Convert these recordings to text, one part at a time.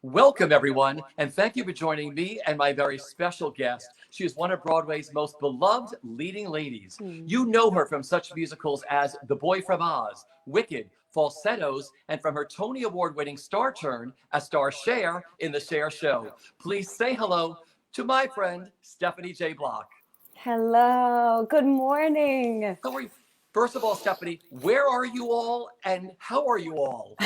Welcome, everyone, and thank you for joining me and my very special guest. She is one of Broadway's most beloved leading ladies. You know her from such musicals as The Boy from Oz, Wicked, Falsettos, and from her Tony Award-winning star turn as star Cher in The Cher Show. Please say hello to my friend, Stephanie J. Block. Hello, good morning. How are you? First of all, Stephanie, where are you all and how are you all?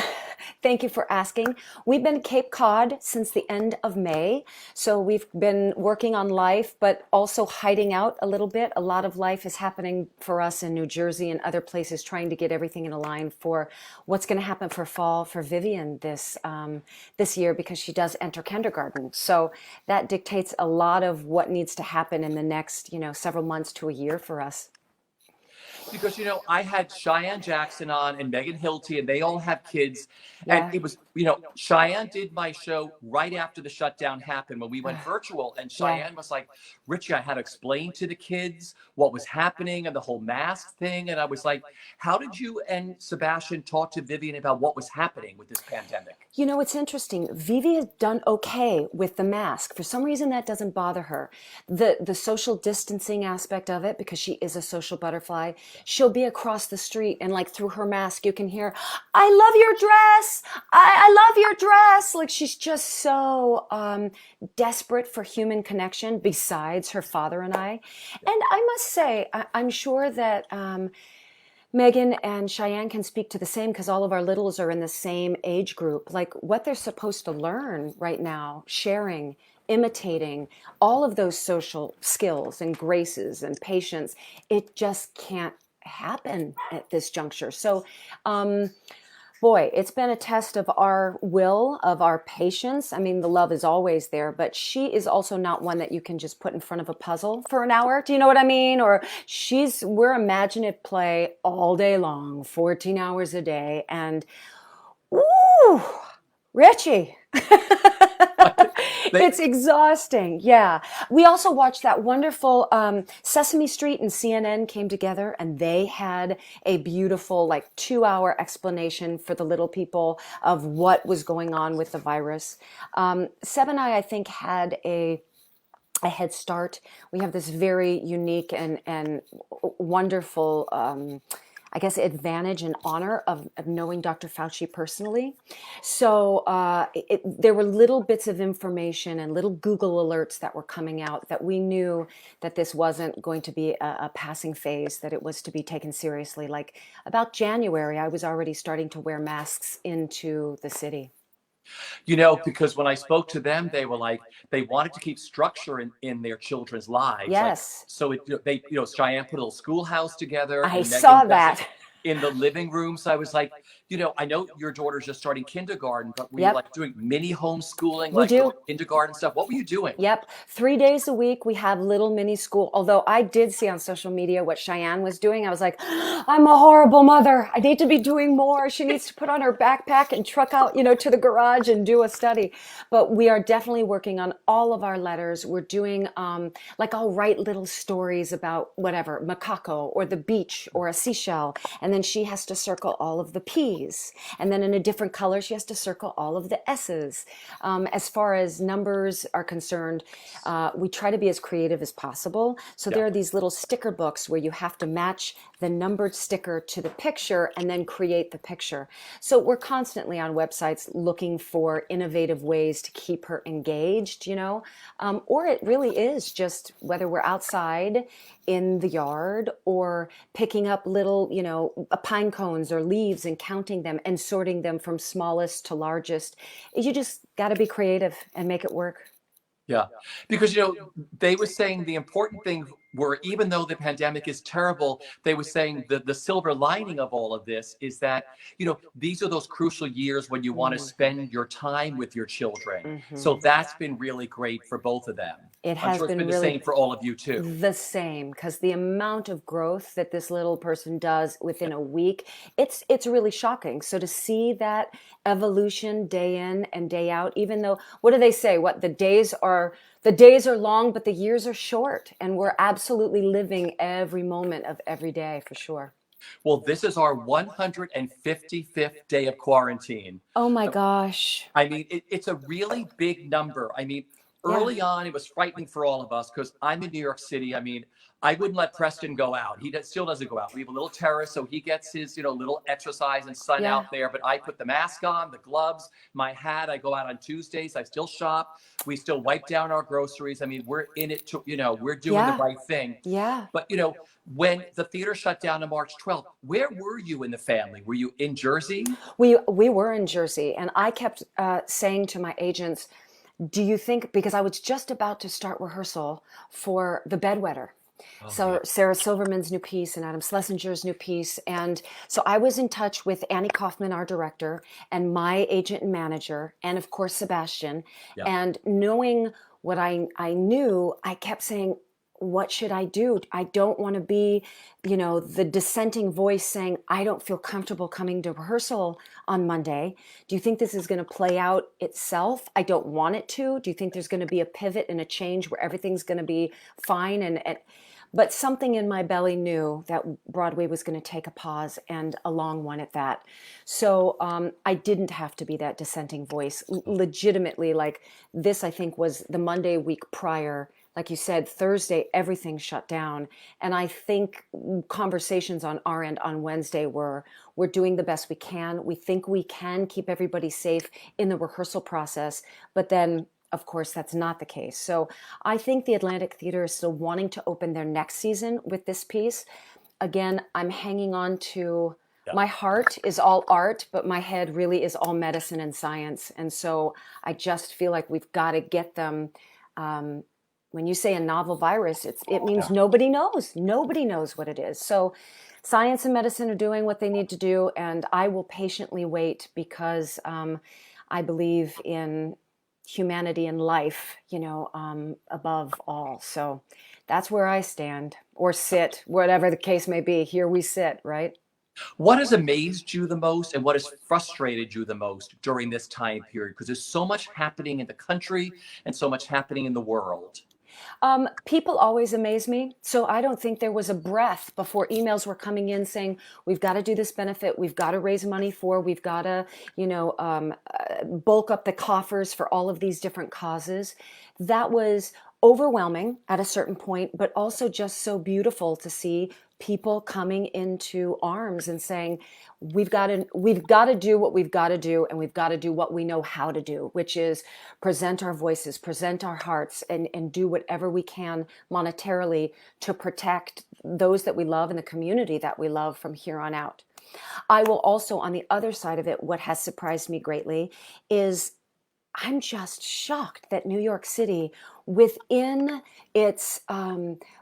Thank you for asking. We've been Cape Cod since the end of May, so we've been working on life, but also hiding out a little bit. A lot of life is happening for us in New Jersey and other places, trying to get everything in a line for what's going to happen for fall for Vivian this year, because she does enter kindergarten. So that dictates a lot of what needs to happen in the next, several months to a year for us. Because I had Cheyenne Jackson on and Megan Hilty, and they all have kids. And Yeah. it was, Cheyenne did my show right after the shutdown happened when we went virtual. And Yeah. Cheyenne was like, Richie, I had to explain to the kids what was happening and the whole mask thing. And I was like, how did you and Sebastian talk to Vivian about what was happening with this pandemic? It's interesting. Vivi has done okay with the mask. For some reason, that doesn't bother her. The social distancing aspect of it, because she is a social butterfly, she'll be across the street and like through her mask, you can hear, "I love your dress. I love your dress." Like she's just so desperate for human connection besides her father and I. And I must say, I'm sure that Megan and Cheyenne can speak to the same, because all of our littles are in the same age group. Like what they're supposed to learn right now, sharing, imitating, all of those social skills and graces and patience, it just can't happen at this juncture. So, boy, it's been a test of our will, of our patience. I mean, the love is always there, but she is also not one that you can just put in front of a puzzle for an hour. Do you know what I mean? Or we're imaginative play all day long, 14 hours a day. And, ooh, Richie. It's exhausting. Yeah. We also watched that wonderful Sesame Street and CNN came together, and they had a beautiful 2-hour explanation for the little people of what was going on with the virus. Seb and I think, had a head start. We have this very unique and wonderful advantage and honor of knowing Dr. Fauci personally. So there were little bits of information and little Google alerts that were coming out that we knew that this wasn't going to be a passing phase, that it was to be taken seriously. Like about January, I was already starting to wear masks into the city. Because when I spoke to them, they were like, they wanted to keep structure in their children's lives. Yes. So Cheyenne put a little schoolhouse together. I and saw Megan that. In the living room. So I was like, I know your daughter's just starting kindergarten, but were you doing mini homeschooling, We do. kindergarten stuff? What were you doing? Yep. 3 days a week, we have little mini school. Although I did see on social media what Cheyenne was doing. I was like, I'm a horrible mother. I need to be doing more. She needs to put on her backpack and truck out, to the garage and do a study. But we are definitely working on all of our letters. We're doing, I'll write little stories about whatever, macaco or the beach or a seashell. And then she has to circle all of the P's. And then in a different color, she has to circle all of the S's. As far as numbers are concerned, we try to be as creative as possible. So there are these little sticker books where you have to match the numbered sticker to the picture and then create the picture. So we're constantly on websites looking for innovative ways to keep her engaged, or it really is just whether we're outside in the yard or picking up little, pine cones or leaves and counting them and sorting them from smallest to largest. You just got to be creative and make it work. Yeah, because they were saying the important thing were, even though the pandemic is terrible, they were saying the silver lining of all of this is that these are those crucial years when you want to spend your time with your children. So that's been really great for both of them. It has I'm sure it's been really the same for all of you too. The same, because the amount of growth that this little person does within a week, it's really shocking. So to see that evolution day in and day out, even though, what do they say? The days are long, but the years are short, and we're absolutely living every moment of every day for sure. Well, this is our 155th day of quarantine. Oh my gosh. I mean, it's a really big number. I mean, Yeah. early on, it was frightening for all of us because I'm in New York City. I mean, I wouldn't let Preston go out. Still doesn't go out. We have a little terrace, so he gets his, little exercise and sun Yeah. out there. But I put the mask on, the gloves, my hat. I go out on Tuesdays. I still shop. We still wipe down our groceries. I mean, we're in it to, we're doing the Yeah. right thing. Yeah. But, when the theater shut down on March 12th, where were you in the family? Were you in Jersey? We were in Jersey, and I kept saying to my agents, do you think, because I was just about to start rehearsal for The Bedwetter. Oh, So yeah. Sarah Silverman's new piece and Adam Schlesinger's new piece. And so I was in touch with Annie Kaufman, our director, and my agent and manager, and of course, Sebastian. Yeah. And knowing what I knew, I kept saying, what should I do? I don't want to be, the dissenting voice saying, I don't feel comfortable coming to rehearsal on Monday. Do you think this is going to play out itself? I don't want it to. Do you think there's going to be a pivot and a change where everything's going to be fine? But something in my belly knew that Broadway was going to take a pause, and a long one at that. So I didn't have to be that dissenting voice. Legitimately, like this, I think, was the Monday week prior. Like you said, Thursday, everything shut down. And I think conversations on our end on Wednesday were, we're doing the best we can. We think we can keep everybody safe in the rehearsal process. But then, of course, that's not the case. So I think the Atlantic Theater is still wanting to open their next season with this piece. Again, I'm hanging on to, my heart is all art, but my head really is all medicine and science. And so I just feel like we've got to get them. When you say a novel virus, it means nobody knows. Nobody knows what it is. So science and medicine are doing what they need to do, and I will patiently wait because I believe in humanity and life, above all. So that's where I stand, or sit, whatever the case may be. Here we sit, right? What has amazed you the most and what has frustrated you the most during this time period? Because there's so much happening in the country and so much happening in the world. People always amaze me. So I don't think there was a breath before emails were coming in saying, we've got to do this benefit. We've got to raise money we've got to, bulk up the coffers for all of these different causes. That was overwhelming at a certain point, but also just so beautiful to see people coming into arms and saying, we've got to do what we've got to do, and we've got to do what we know how to do, which is present our voices, present our hearts, and do whatever we can monetarily to protect those that we love and the community that we love from here on out. I will also, on the other side of it, what has surprised me greatly is I'm just shocked that New York City, within its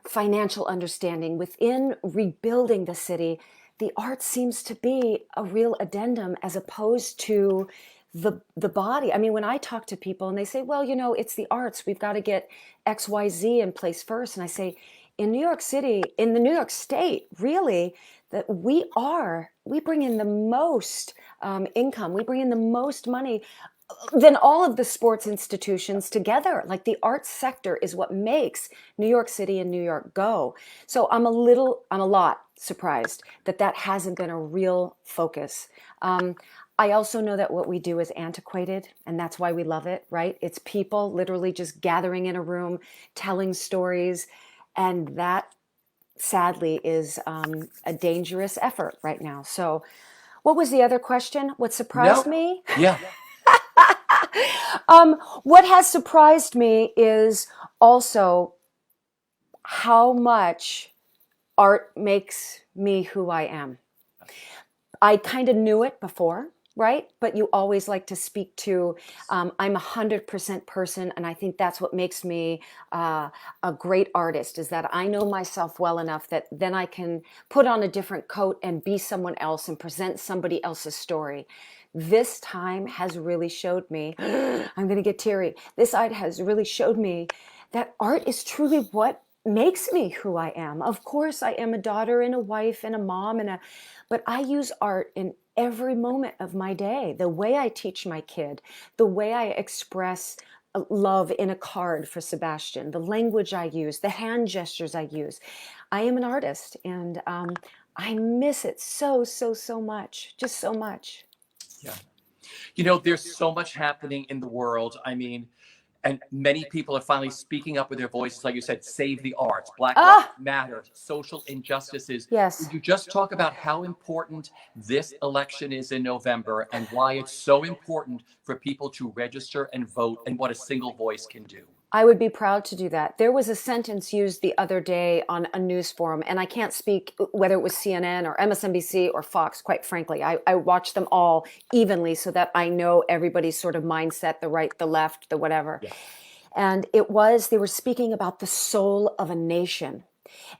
financial understanding, within rebuilding the city, the arts seems to be a real addendum as opposed to the body. I mean, when I talk to people and they say, well, it's the arts, we've got to get XYZ in place first. And I say, in New York City, in the New York State, really, that we bring in the most income, we bring in the most money than all of the sports institutions together. Like the arts sector is what makes New York City and New York go. So I'm a lot surprised that hasn't been a real focus. I also know that what we do is antiquated, and that's why we love it, right? It's people literally just gathering in a room, telling stories, and that sadly is a dangerous effort right now. So what was the other question? What surprised me? Yeah. What has surprised me is also how much art makes me who I am. I kind of knew it before, right? But you always like to speak to, I'm 100% person, and I think that's what makes me a great artist, is that I know myself well enough that then I can put on a different coat and be someone else and present somebody else's story. This time has really showed me, I'm going to get teary, this side has really showed me that art is truly what makes me who I am. Of course, I am a daughter and a wife and a mom, but I use art in every moment of my day. The way I teach my kid, the way I express love in a card for Sebastian, the language I use, the hand gestures I use. I am an artist, and I miss it so, so, so much. Just so much. Yeah. You know, there's so much happening in the world. I mean, and many people are finally speaking up with their voices. Like you said, save the arts, Black Lives Ah, Matter, social injustices. yes. Would you just talk about how important this election is in November and why it's so important for people to register and vote and what a single voice can do? I would be proud to do that. There was a sentence used the other day on a news forum, and I can't speak whether it was CNN or MSNBC or Fox, quite frankly. I watch them all evenly so that I know everybody's sort of mindset, the right, the left, the whatever. Yeah. And they were speaking about the soul of a nation.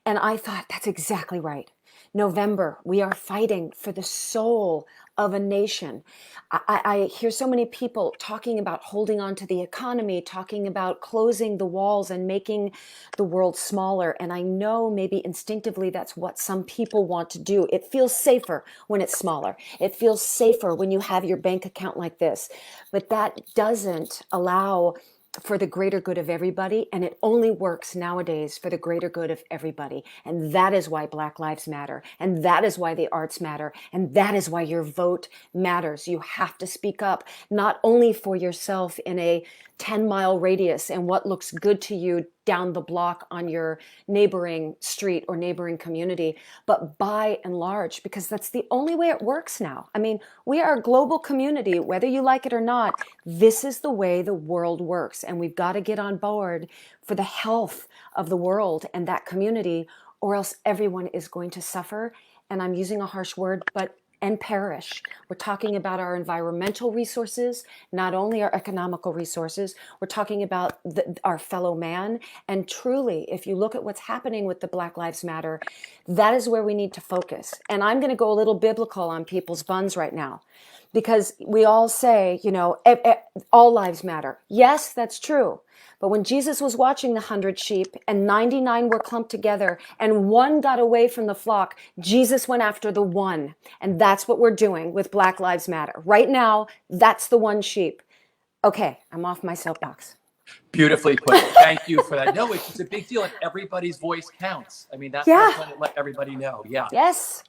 And I thought, that's exactly right. November, we are fighting for the soul of a nation. I hear so many people talking about holding on to the economy, talking about closing the walls and making the world smaller. And I know maybe instinctively that's what some people want to do. It feels safer when it's smaller. It feels safer when you have your bank account like this. But that doesn't allow for the greater good of everybody, and it only works nowadays for the greater good of everybody. And that is why Black Lives Matter, and that is why the arts matter, and that is why your vote matters. You have to speak up, not only for yourself in a 10-mile radius and what looks good to you down the block on your neighboring street or neighboring community, but by and large, because that's the only way it works now. I mean, we are a global community, whether you like it or not. This is the way the world works, and we've got to get on board for the health of the world and that community, or else everyone is going to suffer. And I'm using a harsh word, but and perish. We're talking about our environmental resources, not only our economical resources. We're talking about our fellow man. And truly, if you look at what's happening with the Black Lives Matter, that is where we need to focus. And I'm going to go a little biblical on people's buns right now, because we all say, you know, all lives matter. Yes, that's true. But when Jesus was watching the 100 sheep and 99 were clumped together and one got away from the flock, Jesus went after the one. And that's what we're doing with Black Lives Matter. Right now, that's the one sheep. Okay, I'm off my soapbox. Beautifully put. Thank you for that. No, it's a big deal, and everybody's voice counts. I mean, that's what I'm trying to let everybody know. Yeah. Yes.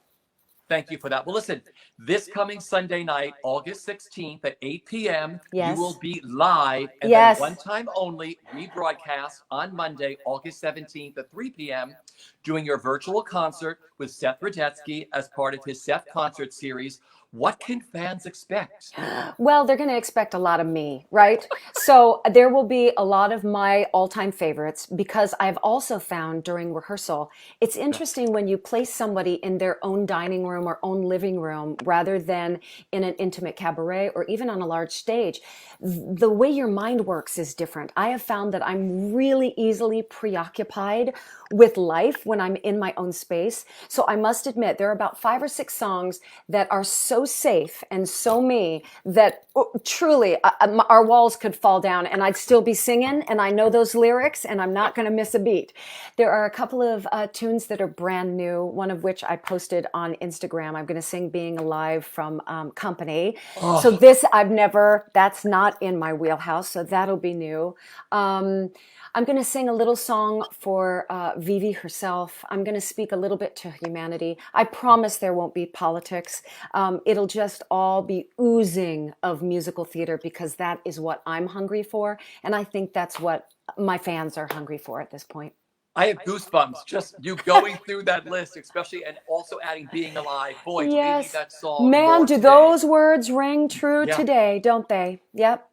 Thank you for that. Well, listen, this coming Sunday night, August 16th at 8 p.m., Yes. you will be live and Yes. then one time only rebroadcast on Monday, August 17th at 3 p.m., doing your virtual concert with Seth Rudetsky as part of his Seth concert series. What can fans expect? Well, they're going to expect a lot of me, right? So there will be a lot of my all-time favorites, because I've also found during rehearsal, it's interesting when you place somebody in their own dining room or own living room rather than in an intimate cabaret or even on a large stage. The way your mind works is different. I have found that I'm really easily preoccupied with life when I'm in my own space. So I must admit, there are about 5 or 6 songs that are so safe and so me that truly our walls could fall down and I'd still be singing, and I know those lyrics and I'm not going to miss a beat. There are a couple of tunes that are brand new, one of which I posted on Instagram. I'm going to sing Being Alive from Company. Oh. So that's not in my wheelhouse, so that'll be new. I'm going to sing a little song for Vivi herself. I'm going to speak a little bit to humanity. I promise there won't be politics. It'll just all be oozing of musical theater, because that is what I'm hungry for. And I think that's what my fans are hungry for at this point. I have goosebumps just you going through that list, especially, and also adding Being Alive. Boy, do we need that song. Man, do today. those words ring true today, don't they? Yep.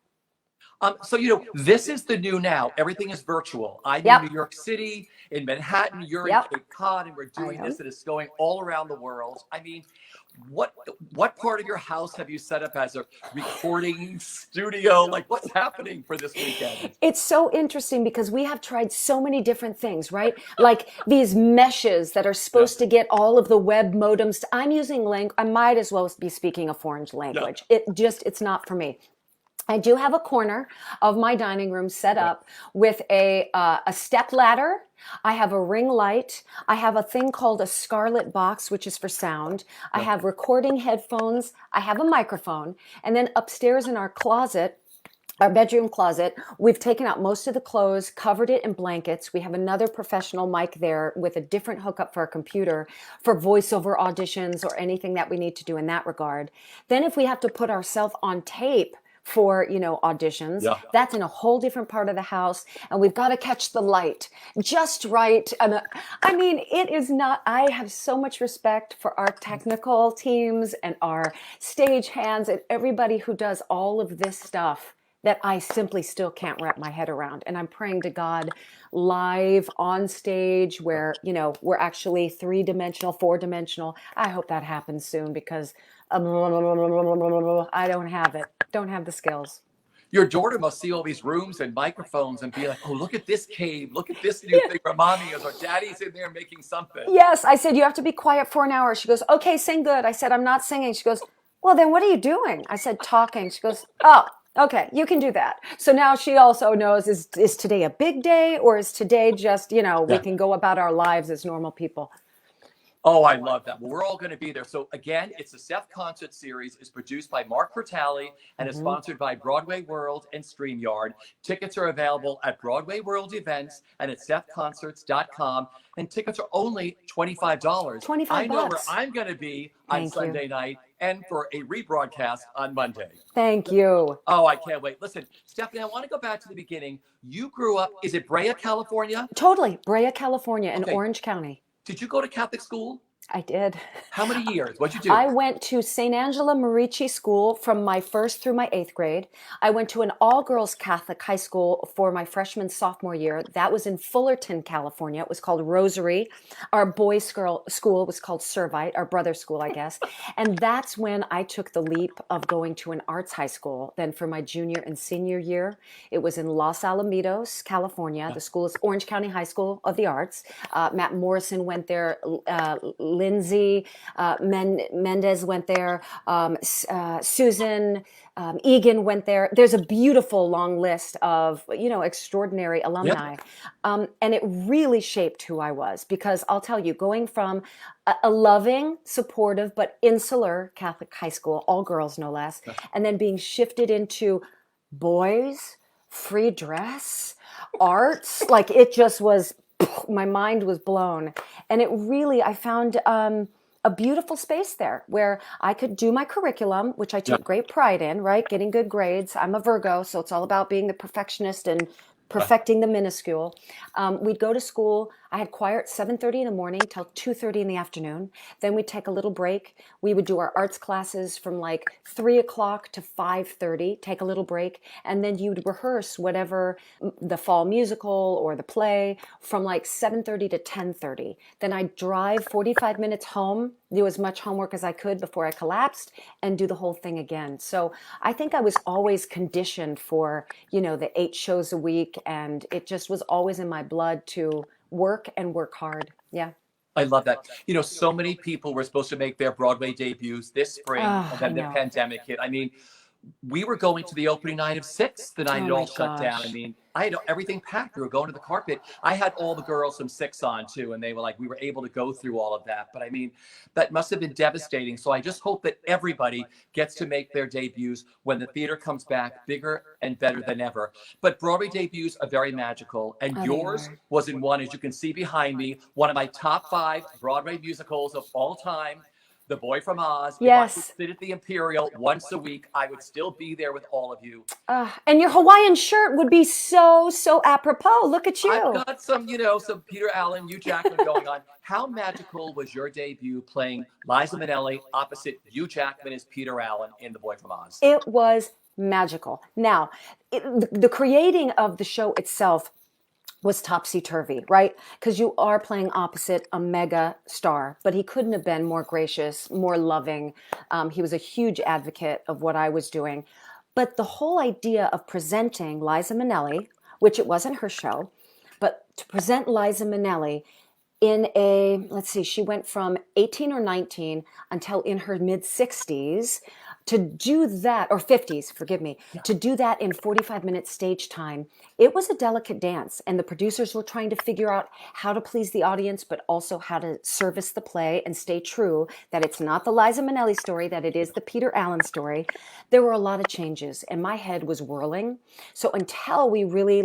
So, you know, this is the new now. Everything is virtual. I'm in New York City, in Manhattan, you're in Cape Cod, and we're doing this, and it's going all around the world. I mean, what part of your house have you set up as a recording studio? Like, what's happening for this weekend? It's so interesting because we have tried so many different things, right? Like these meshes that are supposed to get all of the web modems. I'm using I might as well be speaking a foreign language. It's not for me. I do have a corner of my dining room set up with a step ladder. I have a ring light. I have a thing called a Scarlett box, which is for sound. I have recording headphones. I have a microphone. And then upstairs in our closet, our bedroom closet. We've taken out most of the clothes, covered it in blankets. We have another professional mic there with a different hookup for our computer for voiceover auditions or anything that we need to do in that regard. Then if we have to put ourselves on tape for, auditions, Yeah. that's in a whole different part of the house, and we've got to catch the light just right. And I mean, it is not, I have so much respect for our technical teams and our stage hands and everybody who does all of this stuff that I simply still can't wrap my head around. And I'm praying to God live on stage where, we're actually 3-dimensional, 4-dimensional. I hope that happens soon because I don't have it. Don't have the skills. Your daughter must see all these rooms and microphones and be like, oh, look at this cave. Look at this new thing where mommy is, or daddy's in there making something. Yes, I said, you have to be quiet for an hour. She goes, okay, sing good. I said, I'm not singing. She goes, well, then what are you doing? I said, talking. She goes, oh, okay, you can do that. So now she also knows, is today a big day, or is today just, we can go about our lives as normal people? Oh, I love that. Well, we're all going to be there. So again, it's the Seth concert series. It's produced by Mark Bertali and is sponsored by Broadway World and StreamYard. Tickets are available at Broadway World Events and at SethConcerts.com. And tickets are only $25. $25. I know where I'm going to be on Thank Sunday you. night and for a rebroadcast on Monday. Thank you. Oh, I can't wait. Listen, Stephanie, I want to go back to the beginning. You grew up, is it Brea, California? Totally. Brea, California in Okay. Orange County. Did you go to Catholic school? I did. How many years? What'd you do? I went to St. Angela Merici School from my 1st through my 8th grade. I went to an all-girls Catholic high school for my freshman, sophomore year. That was in Fullerton, California. It was called Rosary. Our boys' school was called Servite, our brother's school, I guess. And that's when I took the leap of going to an arts high school. Then for my junior and senior year, it was in Los Alamitos, California. The school is Orange County High School of the Arts. Matt Morrison went there. Lindsay Mendez went there. Susan Egan went there. There's a beautiful long list of, extraordinary alumni. And it really shaped who I was, because I'll tell you, going from a loving, supportive, but insular Catholic high school, all girls no less, and then being shifted into boys, free dress, arts, like it just was, my mind was blown. And it really, I found a beautiful space there where I could do my curriculum, which I took great pride in, right? Getting good grades. I'm a Virgo, so it's all about being the perfectionist and perfecting the minuscule. We'd go to school. I had choir at 7:30 in the morning till 2:30 in the afternoon. Then we'd take a little break. We would do our arts classes from like 3 o'clock to 5:30, take a little break. And then you'd rehearse whatever, the fall musical or the play, from like 7:30 to 10:30. Then I'd drive 45 minutes home, do as much homework as I could before I collapsed, and do the whole thing again. So I think I was always conditioned for, the 8 shows a week, and it just was always in my blood to work and work hard. Yeah. I love that. So many people were supposed to make their Broadway debuts this spring, and then the pandemic hit. I mean, we were going to the opening night of Six the night it all shut down. I mean, I had everything packed. We were going to the carpet. I had all the girls from Six on too, and they were like, we were able to go through all of that. But I mean, that must have been devastating. So I just hope that everybody gets to make their debuts when the theater comes back bigger and better than ever. But Broadway debuts are very magical, and yours was in one, as you can see behind me, one of my top 5 Broadway musicals of all time. The Boy from Oz. Yes. If I could sit at the Imperial once a week, I would still be there with all of you. And your Hawaiian shirt would be so apropos. Look at you. I've got some, some Peter Allen, Hugh Jackman going on. How magical was your debut playing Liza Minnelli opposite Hugh Jackman as Peter Allen in The Boy from Oz? It was magical. Now, the creating of the show itself was topsy-turvy, right? Because you are playing opposite a mega star, but he couldn't have been more gracious, more loving. He was a huge advocate of what I was doing. But the whole idea of presenting Liza Minnelli, which it wasn't her show, but to present Liza Minnelli in she went from 18 or 19 until in her mid-60s, To do that, or 50s, forgive me, to do that in 45 minutes stage time, it was a delicate dance. And the producers were trying to figure out how to please the audience, but also how to service the play and stay true that it's not the Liza Minnelli story, that it is the Peter Allen story. There were a lot of changes and my head was whirling. So until we really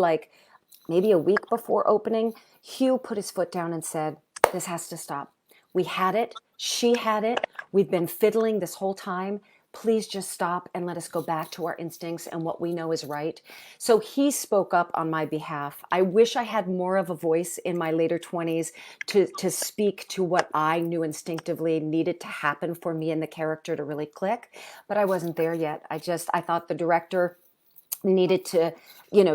maybe a week before opening, Hugh put his foot down and said, this has to stop. We had it. She had it. We've been fiddling this whole time. Please just stop and let us go back to our instincts and what we know is right. So he spoke up on my behalf. I wish I had more of a voice in my later 20s to speak to what I knew instinctively needed to happen for me and the character to really click, but I wasn't there yet. I thought the director needed to,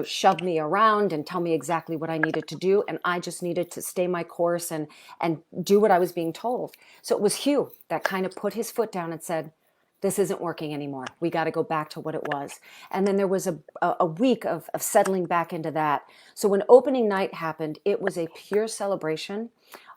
shove me around and tell me exactly what I needed to do. And I just needed to stay my course and do what I was being told. So it was Hugh that kind of put his foot down and said, this isn't working anymore. We got to go back to what it was. And then there was a week of settling back into that. So when opening night happened, it was a pure celebration.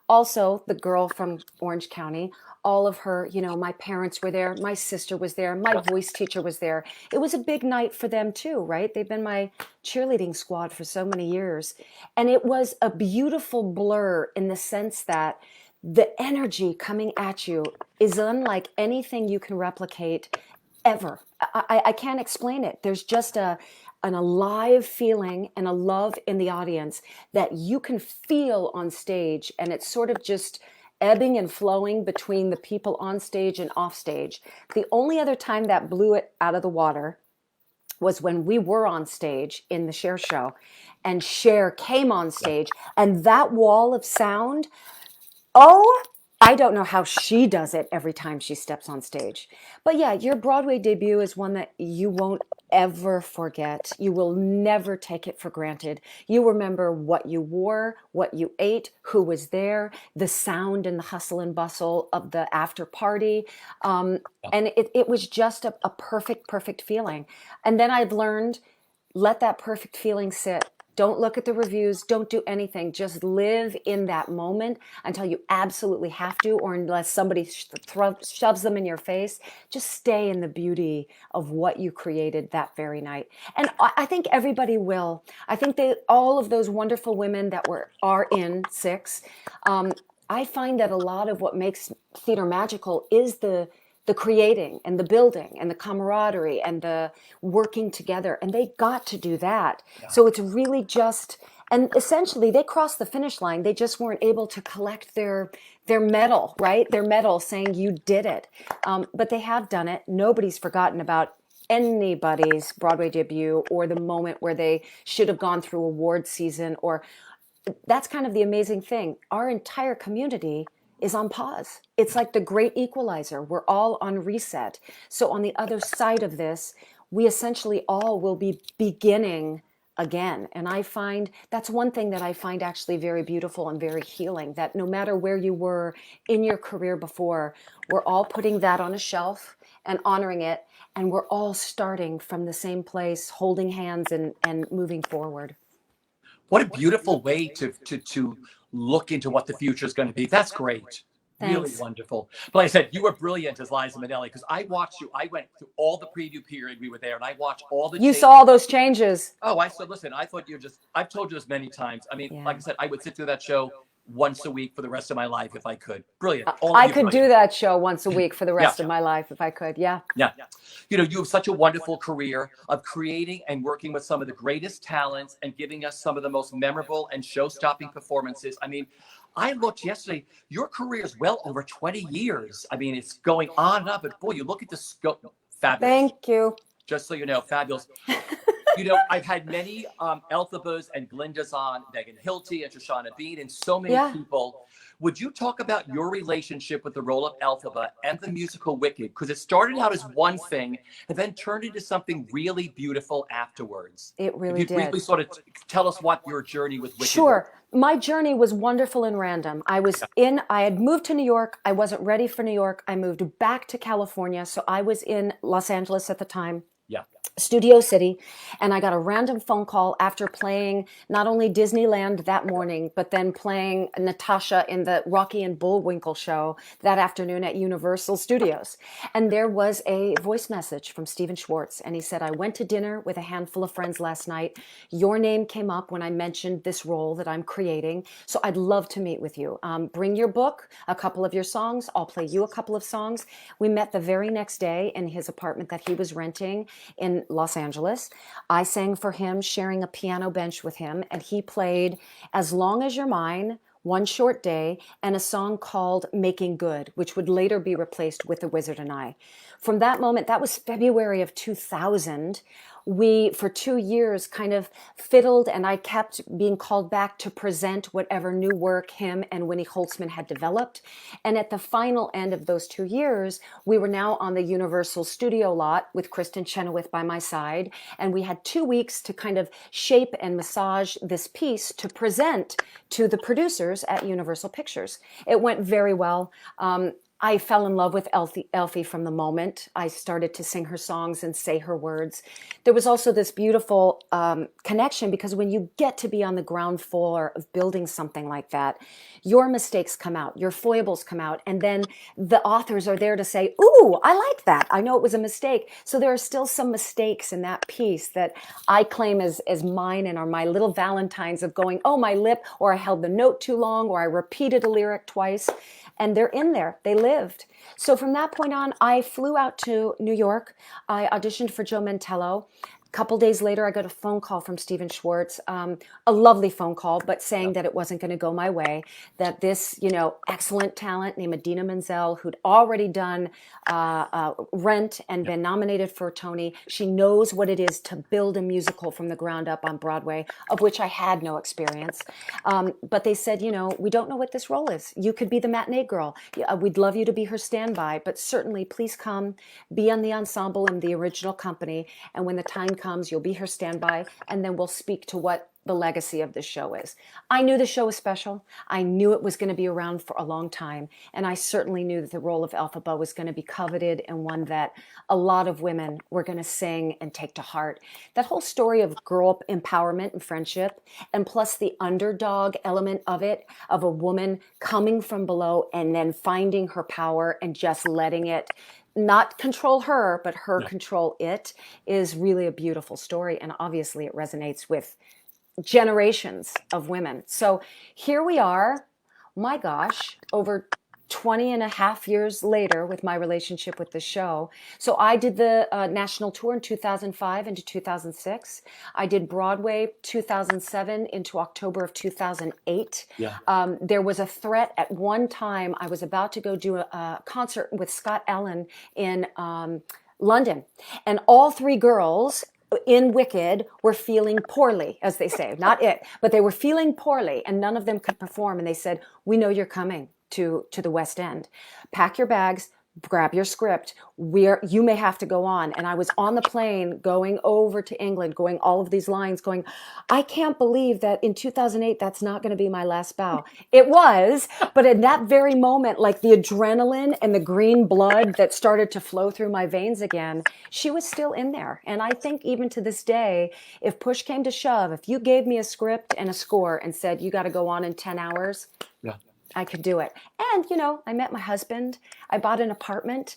Also, the girl from Orange County, all of her, my parents were there, my sister was there, my voice teacher was there. It was a big night for them too, right? They've been my cheerleading squad for so many years. And it was a beautiful blur in the sense that the energy coming at you is unlike anything you can replicate ever. I can't explain it. There's just an alive feeling and a love in the audience that you can feel on stage, and it's sort of just ebbing and flowing between the people on stage and off stage. The only other time that blew it out of the water was when we were on stage in the Cher show, and Cher came on stage, and that wall of sound, oh, I don't know how she does it every time she steps on stage. But yeah, your Broadway debut is one that you won't ever forget. You will never take it for granted. You remember what you wore, what you ate, who was there, the sound and the hustle and bustle of the after party. And it was just a perfect, perfect feeling. And then I've learned, let that perfect feeling sit. Don't look at the reviews. Don't do anything. Just live in that moment until you absolutely have to, or unless somebody shoves them in your face. Just stay in the beauty of what you created that very night. And I think everybody will. I think all of those wonderful women that are in Six, I find that a lot of what makes theater magical is the creating and the building and the camaraderie and the working together. And they got to do that. Yeah. So it's really just, and essentially they crossed the finish line. They just weren't able to collect their medal, right? Their medal saying you did it. But they have done it. Nobody's forgotten about anybody's Broadway debut or the moment where they should have gone through award season, or that's kind of the amazing thing. Our entire community is on pause. It's like the great equalizer. We're all on reset. So on the other side of this, we essentially all will be beginning again. And I find that's one thing that I find actually very beautiful and very healing, that no matter where you were in your career before, we're all putting that on a shelf and honoring it. And we're all starting from the same place, holding hands and moving forward. What a beautiful way to look into what the future is going to be. That's great. Thanks. Really wonderful. But like I said, you were brilliant as Liza Minnelli, because I watched you. I went through all the preview period. We were there, and I watched all the changes. You saw all those changes. Oh, I said, listen, I thought I've told you this many times. I mean, like I said, I would sit through that show once a week for the rest of my life if I could. Brilliant. I could do that show once a week for the rest of my life if I could. Yeah. Yeah. You have such a wonderful career of creating and working with some of the greatest talents and giving us some of the most memorable and show-stopping performances. I mean, I looked yesterday, your career is well over 20 years. I mean, it's going on and up, but boy, you look at the scope. Fabulous. Thank you. Just so you know, fabulous. I've had many Elphabas and Glindas on, Megan Hilty and Shoshana Bean, and so many people. Would you talk about your relationship with the role of Elphaba and the musical Wicked? Because it started out as one thing and then turned into something really beautiful afterwards. It really did. Briefly sort of tell us what your journey with Wicked was. My journey was wonderful and random. I had moved to New York. I wasn't ready for New York. I moved back to California. So I was in Los Angeles at the time. Yeah. Studio City, and I got a random phone call after playing not only Disneyland that morning, but then playing Natasha in the Rocky and Bullwinkle show that afternoon at Universal Studios. And there was a voice message from Stephen Schwartz, and he said, I went to dinner with a handful of friends last night. Your name came up when I mentioned this role that I'm creating, so I'd love to meet with you. Bring your book, a couple of your songs. I'll play you a couple of songs. We met the very next day in his apartment that he was renting in Los Angeles. I sang for him, sharing a piano bench with him, and he played As Long as You're Mine, One Short Day, and a song called Making Good, which would later be replaced with The Wizard and I. From that moment, that was February of 2000, we, for 2 years, kind of fiddled, and I kept being called back to present whatever new work him and Winnie Holtzman had developed. And at the final end of those 2 years, we were now on the Universal Studio lot with Kristen Chenoweth by my side, and we had 2 weeks to kind of shape and massage this piece to present to the producers at Universal Pictures. It went very well. I fell in love with Elfie from the moment I started to sing her songs and say her words. There was also this beautiful connection, because when you get to be on the ground floor of building something like that, your mistakes come out, your foibles come out, and then the authors are there to say, ooh, I like that. I know it was a mistake. So there are still some mistakes in that piece that I claim as mine and are my little valentines of going, oh, my lip, or I held the note too long, or I repeated a lyric twice. And they're in there. They lived. So from that point on, I flew out to New York. I auditioned for Joe Mantello. A couple days later, I got a phone call from Stephen Schwartz, a lovely phone call, but saying that it wasn't going to go my way, that this, excellent talent named Idina Menzel, who'd already done Rent and been nominated for a Tony, she knows what it is to build a musical from the ground up on Broadway, of which I had no experience. But they said, we don't know what this role is. You could be the matinee girl. We'd love you to be her standby, but certainly please come, be on the ensemble in the original company, and when the time comes, you'll be her standby, and then we'll speak to what the legacy of the show is. I knew the show was special. I knew it was going to be around for a long time, and I certainly knew that the role of Elphaba was going to be coveted and one that a lot of women were going to sing and take to heart. That whole story of girl empowerment and friendship, and plus the underdog element of it, of a woman coming from below and then finding her power and just letting it not control her, but her control it, is really a beautiful story. And obviously it resonates with generations of women. So here we are, my gosh, over 20 and a half years later with my relationship with the show. So I did the national tour in 2005 into 2006. I did Broadway 2007 into October of 2008. Yeah. There was a threat at one time. I was about to go do a concert with Scott Allen in London. And all three girls in Wicked were feeling poorly, as they say, not it, but they were feeling poorly, and none of them could perform. And they said, we know you're coming to the West End. Pack your bags, grab your script. You may have to go on. And I was on the plane going over to England, going all of these lines, going, I can't believe that in 2008, that's not going to be my last bow. It was, but in that very moment, like the adrenaline and the green blood that started to flow through my veins again, she was still in there. And I think even to this day, if push came to shove, if you gave me a script and a score and said, you got to go on in 10 hours, Yeah. I could do it. And, I met my husband. I bought an apartment.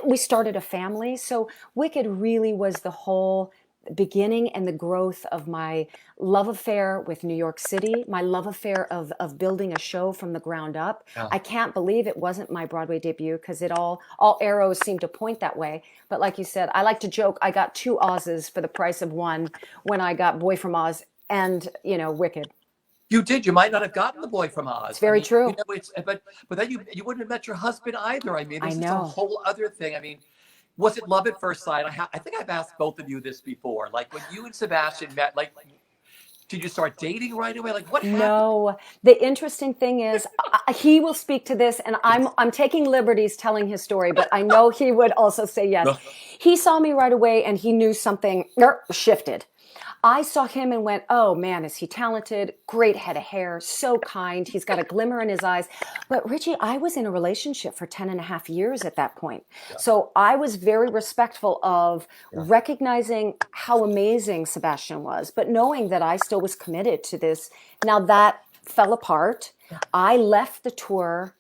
We started a family. So Wicked really was the whole beginning and the growth of my love affair with New York City, my love affair of building a show from the ground up. Yeah. I can't believe it wasn't my Broadway debut, because all arrows seem to point that way. But like you said, I like to joke, I got 2 Oz's for the price of one when I got Boy from Oz and, Wicked. You did. You might not have gotten The Boy from Oz. It's very true. But then you wouldn't have met your husband either. I mean, this is a know. whole other thing. I mean, was it love at first sight? I think I've asked both of you this before. Like, when you and Sebastian met, like, did you start dating right away? Like, what happened? No. The interesting thing is, he will speak to this, and I'm taking liberties telling his story, but I know he would also say yes. He saw me right away, and he knew something shifted. I saw him and went, oh man, is he talented? Great head of hair, so kind. He's got a glimmer in his eyes. But Richie, I was in a relationship for 10 and a half years at that point. Yeah. So I was very respectful of Yeah. recognizing how amazing Sebastian was, but knowing that I still was committed to this. Now that fell apart. I left the tour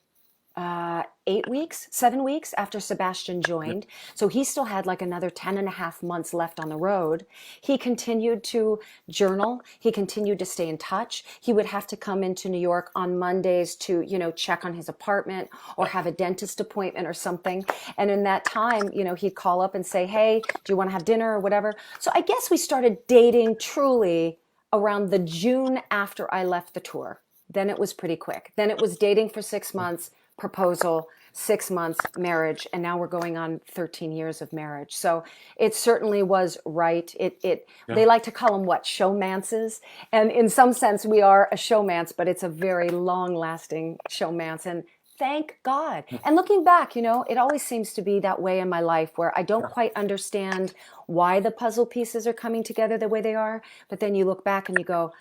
7 weeks after Sebastian joined. So he still had like another 10 and a half months left on the road. He continued to journal. He continued to stay in touch. He would have to come into New York on Mondays to, check on his apartment or have a dentist appointment or something. And in that time, he'd call up and say, hey, do you want to have dinner or whatever? So I guess we started dating truly around the June after I left the tour. Then it was pretty quick. Then it was dating for 6 months, proposal, 6 months, marriage, and now we're going on 13 years of marriage. So it certainly was right. They like to call them showmances, and in some sense we are a showmance, but it's a very long-lasting showmance, and thank God. And looking back, it always seems to be that way in my life where I don't quite understand why the puzzle pieces are coming together the way they are, but then you look back and you go,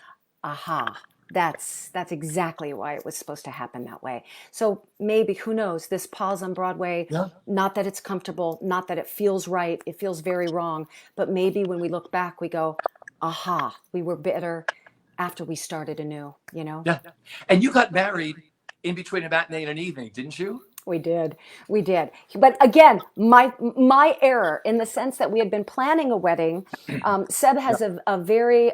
aha. That's exactly why it was supposed to happen that way. So maybe, who knows, this pause on Broadway, not that it's comfortable, not that it feels right, it feels very wrong, but maybe when we look back, we go, aha, we were better after we started anew, Yeah. And you got married in between a matinee and an evening, didn't you? We did. But again, my error in the sense that we had been planning a wedding. Seb has a very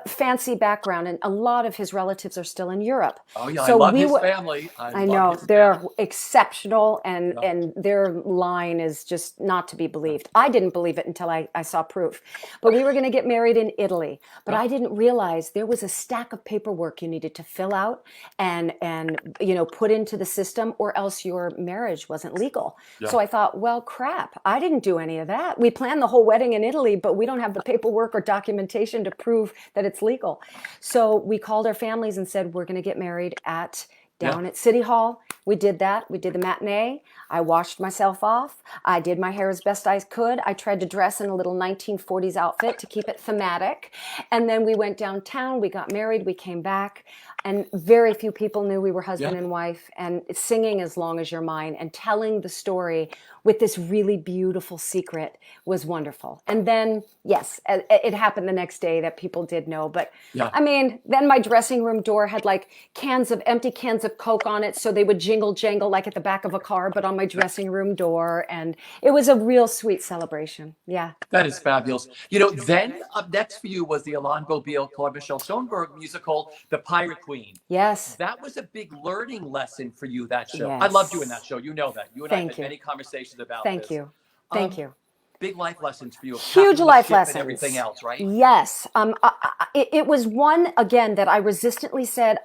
fancy background, and a lot of his relatives are still in Europe. Oh yeah, so I love his family. I know they're exceptional, and their line is just not to be believed. I didn't believe it until I saw proof. But we were going to get married in Italy, but I didn't realize there was a stack of paperwork you needed to fill out and put into the system, or else your marriage wasn't legal. So I thought, well, crap, I didn't do any of that. We planned the whole wedding in Italy, but we don't have the paperwork or documentation to prove that it's legal. So we called our families and said, we're going to get married down at City Hall. We did that. We did the matinee. I washed myself off. I did my hair as best I could. I tried to dress in a little 1940s outfit to keep it thematic. And then we went downtown. We got married. We came back. And very few people knew we were husband and wife. And singing As Long As You're Mine and telling the story with this really beautiful secret was wonderful. And then, yes, it happened the next day that people did know. But I mean, then my dressing room door had like empty cans of Coke on it. So they would jingle jangle like at the back of a car, but on my dressing room door. And it was a real sweet celebration. Yeah. That is fabulous. Then up next for you was the Alain Bobille, Claude Michel Schoenberg musical, The Pirate Queen. Yes. That was a big learning lesson for you, that show. Yes. I love doing that show. You know that. You and I had many conversations about this. Thank you. Thank you. Big life lessons for you. Huge life lessons. And everything else, right? Yes. It was one, again, that I resistantly said,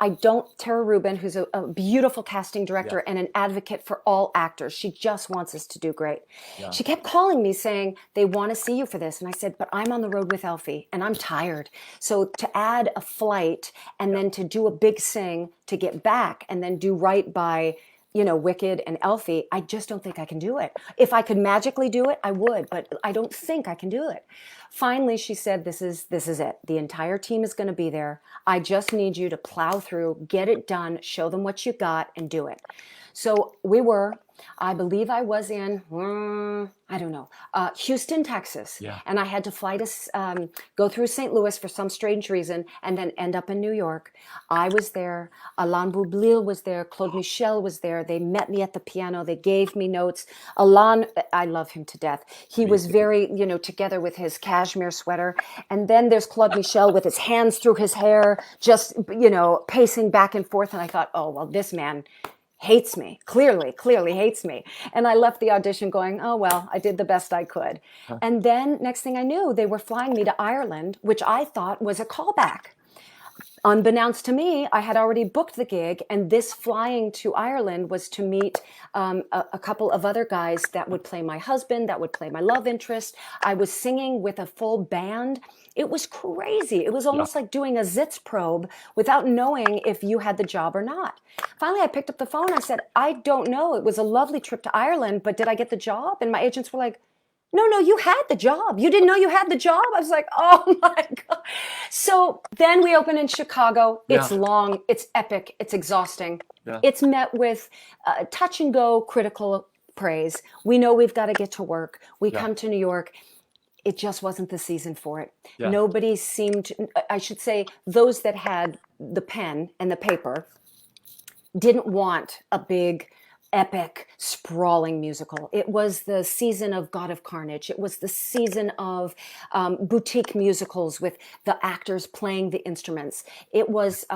Tara Rubin, who's a beautiful casting director and an advocate for all actors. She just wants us to do great. Yeah. She kept calling me saying, they want to see you for this. And I said, but I'm on the road with Elfie and I'm tired. So to add a flight and then to do a big sing to get back and then do right by Wicked and Elfie, I just don't think I can do it. If I could magically do it, I would, but I don't think I can do it. Finally, she said, this is it. The entire team is going to be there. I just need you to plow through, get it done, show them what you got, and do it. So I believe I was in, Houston, Texas. Yeah. And I had to fly to, go through St. Louis for some strange reason and then end up in New York. I was there. Alain Boublil was there. Claude Michel was there. They met me at the piano. They gave me notes. Alain, I love him to death. He was very, together with his cashmere sweater. And then there's Claude Michel with his hands through his hair, just, pacing back and forth. And I thought, oh, well, this man hates me, clearly hates me. And I left the audition going, oh, well, I did the best I could. Huh. And then next thing I knew, they were flying me to Ireland, which I thought was a callback. Unbeknownst to me, I had already booked the gig, and this flying to Ireland was to meet a couple of other guys that would play my husband, that would play my love interest. I was singing with a full band. It was crazy. It was almost like doing a zits probe without knowing if you had the job or not. Finally, I picked up the phone. I said, I don't know. It was a lovely trip to Ireland, but did I get the job? And my agents were like, No, you had the job. You didn't know you had the job? I was like, oh my God. So then we open in Chicago. It's Yeah. long, it's epic, it's exhausting. Yeah. It's met with touch and go critical praise. We know we've got to get to work. We Yeah. come to New York. It just wasn't the season for it. Yeah. Nobody seemed, I should say, those that had the pen and the paper didn't want a big, epic, sprawling musical. It was the season of God of Carnage. It was the season of boutique musicals with the actors playing the instruments. It was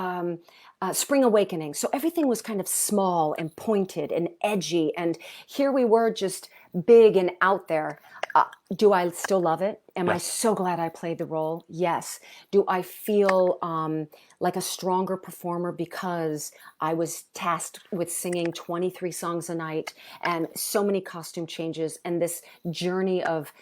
Spring Awakening. So everything was kind of small and pointed and edgy. And here we were just big and out there. Do I still love it? Am I so glad I played the role? Yes. Do I feel like a stronger performer because I was tasked with singing 23 songs a night and so many costume changes and this journey of,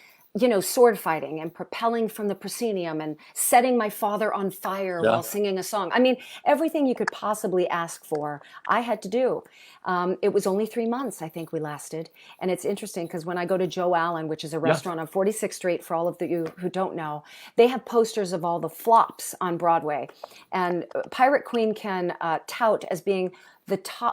sword fighting and propelling from the proscenium and setting my father on fire while singing a song. I mean, everything you could possibly ask for, I had to do. It was only 3 months, I think we lasted. And it's interesting because when I go to Joe Allen, which is a restaurant on 46th Street, for all of you who don't know, they have posters of all the flops on Broadway. And Pirate Queen can tout as being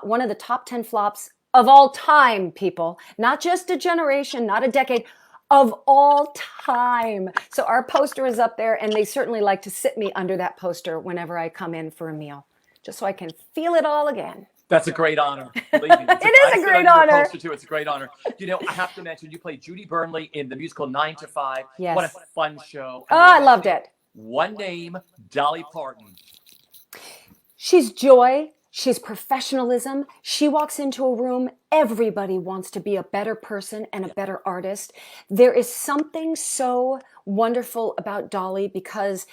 one of the top 10 flops of all time, people. Not just a generation, not a decade, of all time. So our poster is up there, and they certainly like to sit me under that poster whenever I come in for a meal, just so I can feel it all again. That's a great honor. It is a great honor. Too. It's a great honor. I have to mention, you played Judy Burnley in the musical 9 to 5. Yes. What a fun show. Oh, I loved it. One name, Dolly Parton. She's joy. She's professionalism. She walks into a room. Everybody wants to be a better person and a better artist. There is something so wonderful about Dolly because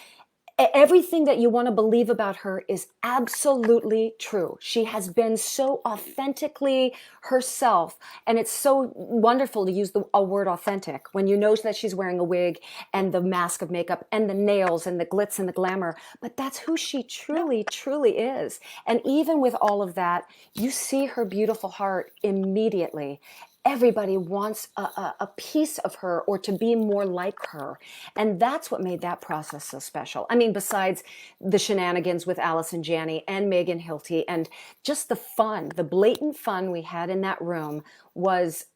everything that you want to believe about her is absolutely true. She has been so authentically herself, and it's so wonderful to use a word authentic when you know that she's wearing a wig and the mask of makeup and the nails and the glitz and the glamour, but that's who she truly, truly is. And even with all of that, you see her beautiful heart immediately. Everybody wants a piece of her or to be more like her. And that's what made that process so special. I mean, besides the shenanigans with Allison Janney and Megan Hilty and just the fun, the blatant fun we had in that room was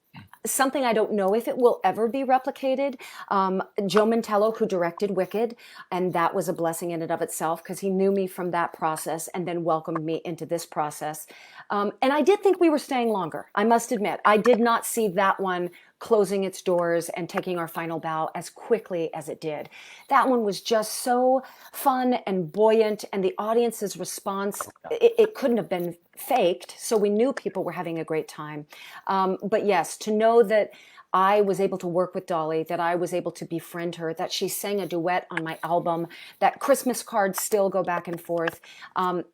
something I don't know if it will ever be replicated. Joe Mantello, who directed Wicked, and that was a blessing in and of itself because he knew me from that process and then welcomed me into this process. And I did think we were staying longer. I must admit, I did not see that one closing its doors and taking our final bow as quickly as it did. That one was just so fun and buoyant, and the audience's response, it couldn't have been faked, so we knew people were having a great time. But yes, to know that I was able to work with Dolly, that I was able to befriend her, that she sang a duet on my album, that Christmas cards still go back and forth.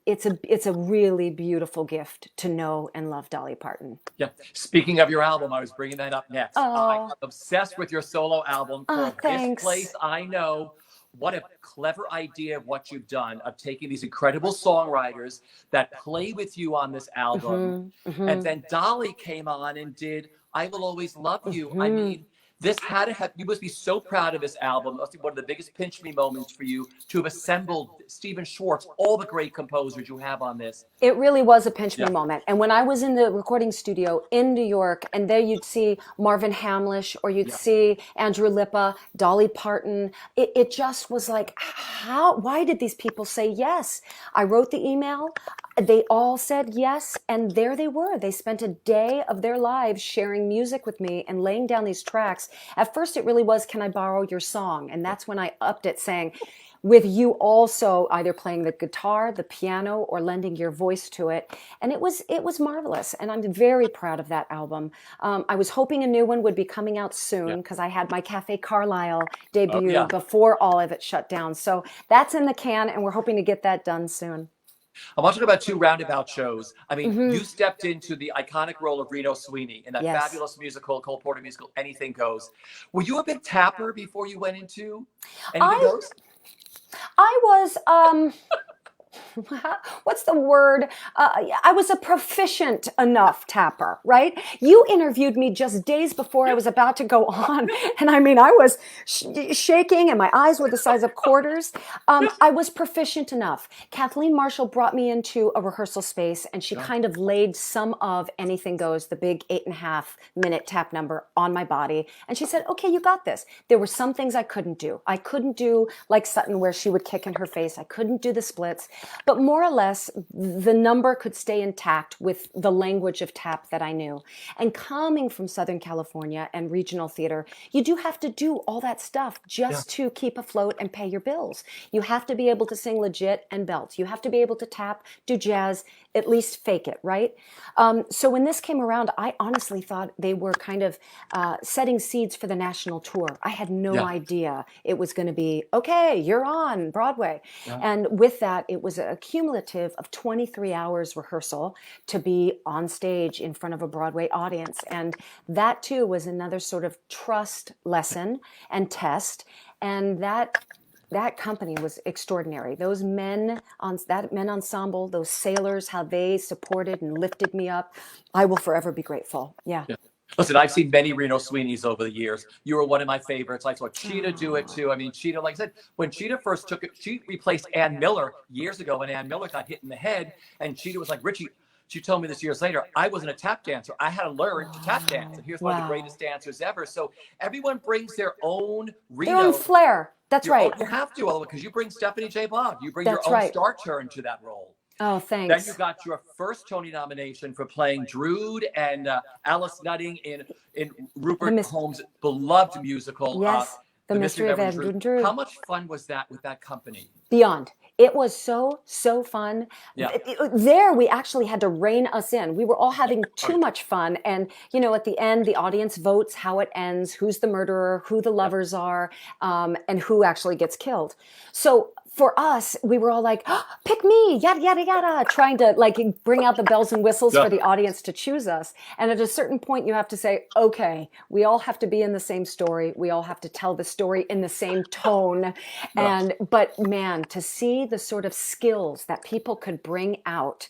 It's a really beautiful gift to know and love Dolly Parton. Yeah. Speaking of your album, I was bringing that up next. I'm obsessed with your solo album called This Place I Know. What a clever idea of what you've done, of taking these incredible songwriters that play with you on this album. And then Dolly came on and did I Will Always Love You. I mean, this had to have, you must be so proud of this album. It must be one of the biggest pinch me moments for you to have assembled Stephen Schwartz, all the great composers you have on this. It really was a pinch me moment. And when I was in the recording studio in New York, and there you'd see Marvin Hamlish, or you'd see Andrew Lippa, Dolly Parton, it just was like, why did these people say yes? I wrote the email. They all said yes, and there they were. They spent a day of their lives sharing music with me and laying down these tracks. At first, it really was, can I borrow your song? And that's when I upped it, saying, with you also either playing the guitar, the piano, or lending your voice to it. And it was marvelous, and I'm very proud of that album. I was hoping a new one would be coming out soon because I had my Cafe Carlisle debut before all of it shut down. So that's in the can, and we're hoping to get that done soon. I want to talk about 2 roundabout shows. I mean, you stepped into the iconic role of Reno Sweeney in that fabulous musical, Cole Porter musical, Anything Goes. Were you a big tapper before you went into Anything Goes? I was, what's the word? I was a proficient enough tapper, right? You interviewed me just days before I was about to go on. And I mean, I was shaking and my eyes were the size of quarters. I was proficient enough. Kathleen Marshall brought me into a rehearsal space and she kind of laid some of Anything Goes, the big 8.5-minute tap number, on my body. And she said, okay, you got this. There were some things I couldn't do. I couldn't do like Sutton where she would kick in her face. I couldn't do the splits. But more or less, the number could stay intact with the language of tap that I knew. And coming from Southern California and regional theater, you do have to do all that stuff just to keep afloat and pay your bills. You have to be able to sing legit and belt. You have to be able to tap, do jazz, at least fake it, right? So when this came around, I honestly thought they were kind of setting seeds for the national tour. I had no idea it was going to be, okay, you're on Broadway. And with that, it was a cumulative of 23 hours rehearsal to be on stage in front of a Broadway audience. And that too was another sort of trust lesson and test. And that company was extraordinary. Those men on that men ensemble, those sailors, how they supported and lifted me up, I will forever be grateful. Yeah. Listen, I've seen many Reno Sweeneys over the years. You were one of my favorites. I saw Cheetah do it too. I mean, Cheetah, like I said, when Cheetah first took it, she replaced Ann Miller years ago when Ann Miller got hit in the head. And Cheetah was like, Richie, she told me this years later, I wasn't a tap dancer. I had to learn to tap dance. And here's one of the greatest dancers ever. So everyone brings their own Reno. Their own flair. That's right. You have to, because you bring Stephanie J. Bogg. You bring your own star turn to that role. Oh, thanks. Then you got your first Tony nomination for playing Drood and Alice Nutting in Rupert Holmes' beloved musical, yes, The Mystery of Edmund and Drood. How much fun was that with that company? Beyond. It was so fun. Yeah. There, we actually had to rein us in. We were all having too much fun. And, you know, at the end, the audience votes how it ends, who's the murderer, who the lovers are, and who actually gets killed. So for us, we were all like, oh, pick me, yada, yada, yada, trying to like bring out the bells and whistles for the audience to choose us. And at a certain point, you have to say, okay, we all have to be in the same story. We all have to tell the story in the same tone. But man, to see the sort of skills that people could bring out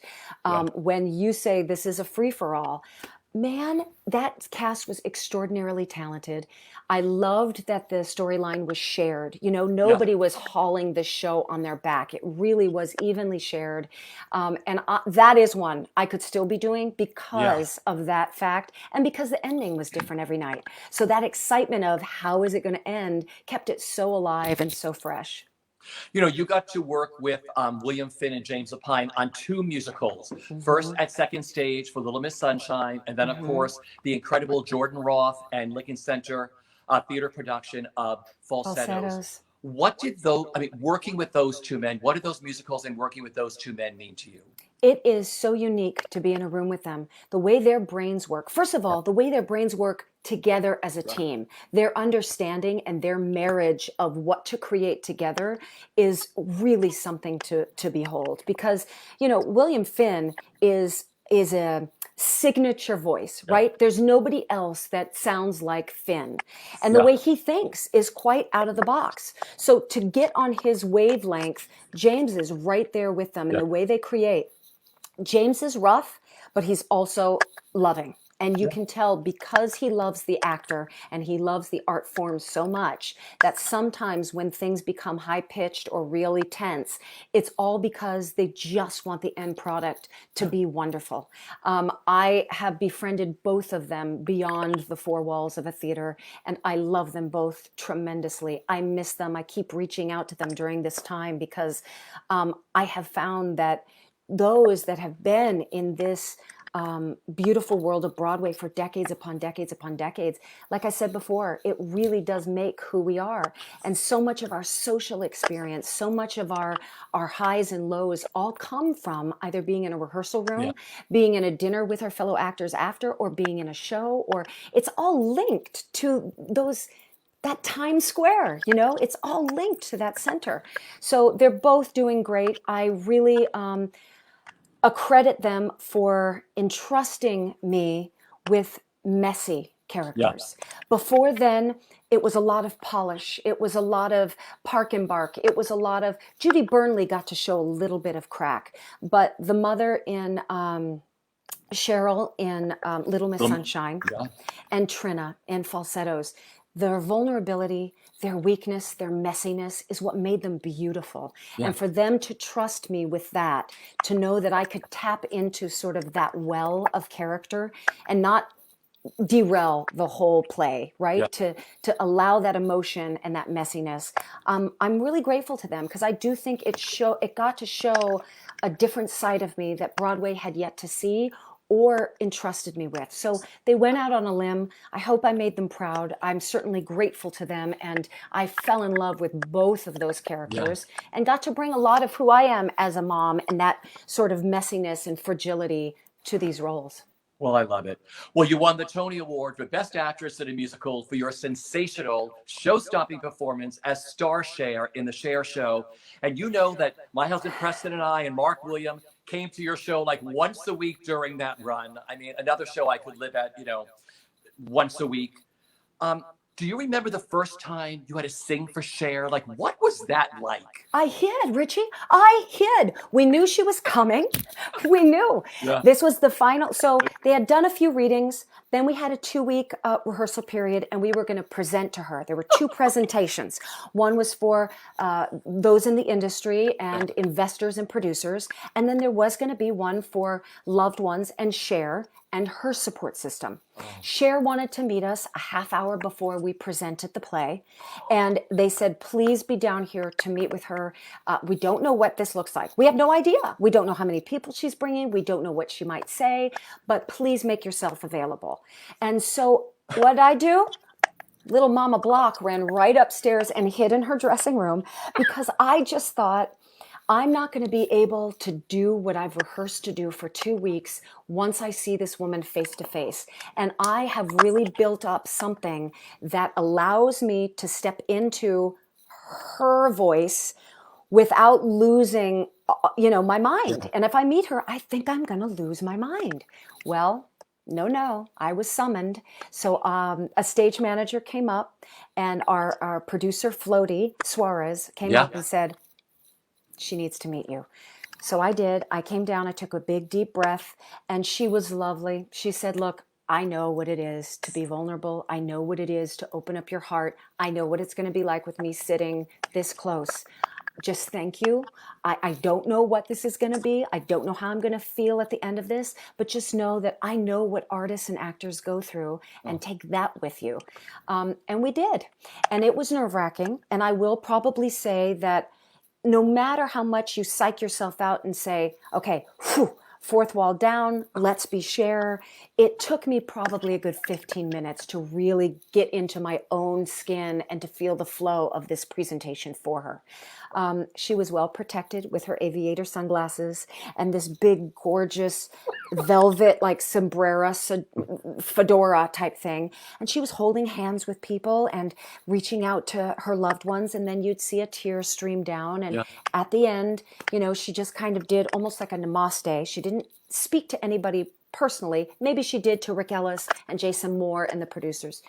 when you say this is a free-for-all, man, that cast was extraordinarily talented. I loved that the storyline was shared. You know, nobody was hauling the show on their back. It really was evenly shared. And that is one I could still be doing because of that fact and because the ending was different every night. So that excitement of how is it going to end kept it so alive and so fresh. You know, you got to work with William Finn and James Lapine on 2 musicals. First at Second Stage for Little Miss Sunshine, and then, of course, the incredible Jordan Roth and Lincoln Center theater production of Falsettos. What did working with those 2 men, what did those musicals and working with those 2 men mean to you? It is so unique to be in a room with them. The way their brains work. First of all, the way their brains work together as a team. Their understanding and their marriage of what to create together is really something to behold. Because, you know, William Finn is a signature voice, right? There's nobody else that sounds like Finn. And the way he thinks is quite out of the box. So to get on his wavelength, James is right there with them in the way they create. James is rough, but he's also loving. And you can tell because he loves the actor and he loves the art form so much that sometimes when things become high-pitched or really tense, it's all because they just want the end product to be wonderful. I have befriended both of them beyond the 4 walls of a theater, and I love them both tremendously. I miss them. I keep reaching out to them during this time because I have found that those that have been in this beautiful world of Broadway for decades upon decades upon decades, like I said before, it really does make who we are. And so much of our social experience, so much of our highs and lows all come from either being in a rehearsal room, being in a dinner with our fellow actors after, or being in a show, or it's all linked to that Times Square, you know, it's all linked to that center. So they're both doing great. I really accredit them for entrusting me with messy characters. Before then, it was a lot of polish. It was a lot of park and bark. It was a lot of, Judy Burnley got to show a little bit of crack, but the mother in Cheryl in Little Miss Sunshine and Trina in Falsettos, their vulnerability, their weakness, their messiness is what made them beautiful. And for them to trust me with that, to know that I could tap into sort of that well of character and not derail the whole play, right? To allow that emotion and that messiness. I'm really grateful to them because I do think it got to show a different side of me that Broadway had yet to see or entrusted me with. So they went out on a limb. I hope I made them proud. I'm certainly grateful to them. And I fell in love with both of those characters and got to bring a lot of who I am as a mom and that sort of messiness and fragility to these roles. Well, I love it. Well, you won the Tony Award for Best Actress in a Musical for your sensational, show-stopping performance as Star Cher in the Cher Show. And you know that my husband Preston and I and Mark William came to your show like once a week during that run. I mean, another show I could live at, once a week. Do you remember the first time you had to sing for Cher? Like, what was that like? I hid, Richie. I hid. We knew she was coming. We knew. This was the final. So they had done a few readings. Then we had a 2-week rehearsal period, and we were going to present to her. There were 2 presentations. One was for those in the industry and investors and producers. And then there was going to be one for loved ones and Cher and her support system. Cher wanted to meet us a half hour before we presented the play. And they said, please be down here to meet with her. We don't know what this looks like. We have no idea. We don't know how many people she's bringing. We don't know what she might say, but please make yourself available. And so what did I do? Little Mama Block ran right upstairs and hid in her dressing room because I just thought, I'm not going to be able to do what I've rehearsed to do for 2 weeks once I see this woman face to face. And I have really built up something that allows me to step into her voice without losing, my mind. And if I meet her, I think I'm going to lose my mind. Well, no, I was summoned. So a stage manager came up and our producer, Floaty Suarez, came up and said, she needs to meet you. So I did. I came down, I took a big deep breath, and she was lovely. She said, look, I know what it is to be vulnerable. I know what it is to open up your heart. I know what it's going to be like with me sitting this close. Just thank you. I don't know what this is going to be. I don't know how I'm going to feel at the end of this, but just know that I know what artists and actors go through and take that with you. And we did. And it was nerve-wracking. And I will probably say that no matter how much you psych yourself out and say, okay, fourth wall down, let's be Cher, it took me probably a good 15 minutes to really get into my own skin and to feel the flow of this presentation for her. She was well protected with her aviator sunglasses and this big, gorgeous velvet, like sombrero, fedora type thing. And she was holding hands with people and reaching out to her loved ones. And then you'd see a tear stream down. And at the end, she just kind of did almost like a namaste. She didn't speak to anybody personally. Maybe she did to Rick Ellis and Jason Moore and the producers.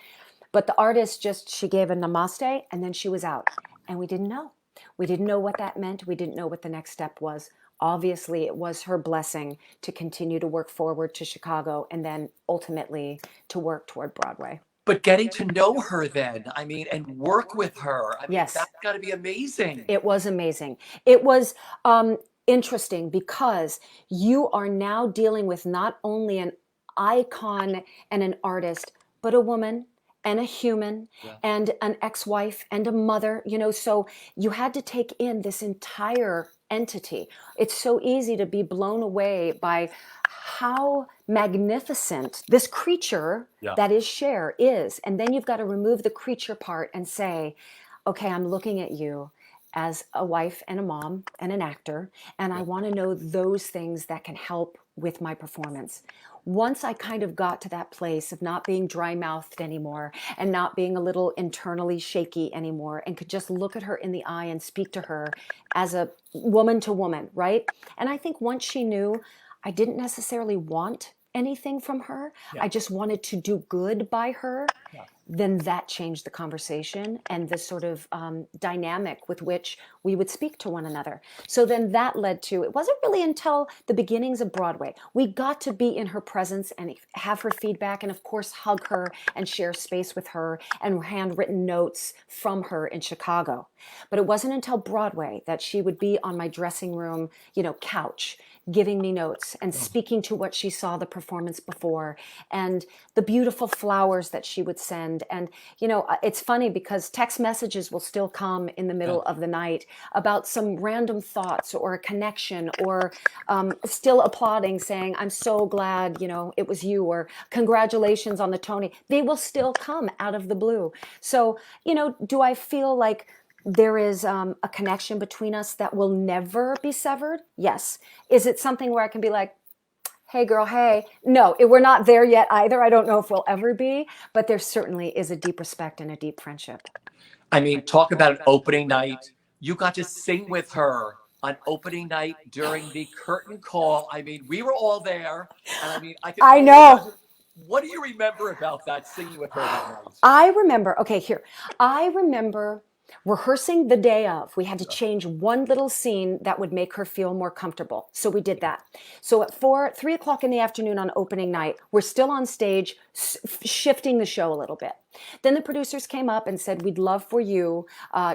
But the artist she gave a namaste and then she was out. And we didn't know. We didn't know what that meant. We didn't know what the next step was. Obviously, it was her blessing to continue to work forward to Chicago and then ultimately to work toward Broadway. But getting to know her then, and work with her, yes, that's got to be amazing. It was amazing. It was interesting because you are now dealing with not only an icon and an artist, but a woman and a human and an ex-wife and a mother, so you had to take in this entire entity. It's so easy to be blown away by how magnificent this creature that is Cher is. And then you've got to remove the creature part and say, okay, I'm looking at you as a wife and a mom and an actor, and I want to know those things that can help with my performance. Once I kind of got to that place of not being dry-mouthed anymore and not being a little internally shaky anymore and could just look at her in the eye and speak to her as a woman to woman, right? And I think once she knew I didn't necessarily want anything from her. Yeah. I just wanted to do good by her. Yeah. Then that changed the conversation and the sort of dynamic with which we would speak to one another. So then that led to, it wasn't really until the beginnings of Broadway. We got to be in her presence and have her feedback and, of course, hug her and share space with her and handwritten notes from her in Chicago. But it wasn't until Broadway that she would be on my dressing room, couch, giving me notes and speaking to what she saw the performance before and the beautiful flowers that she would send. And, it's funny because text messages will still come in the middle of the night about some random thoughts or a connection or still applauding, saying, I'm so glad, it was you, or congratulations on the Tony. They will still come out of the blue. So, do I feel like there is a connection between us that will never be severed? Yes. Is it something where I can be like, hey girl, hey? No, we're not there yet either. I don't know if we'll ever be, but there certainly is a deep respect and a deep friendship. I mean, talk about an opening night. You got to sing with her on opening night during the curtain call. I mean, we were all there. And I mean, I know. What do you remember about that, singing with her that night? I remember rehearsing the day of. We had to change one little scene that would make her feel more comfortable. So we did that. So at 3 o'clock in the afternoon on opening night, we're still on stage, shifting the show a little bit. Then the producers came up and said, we'd love for you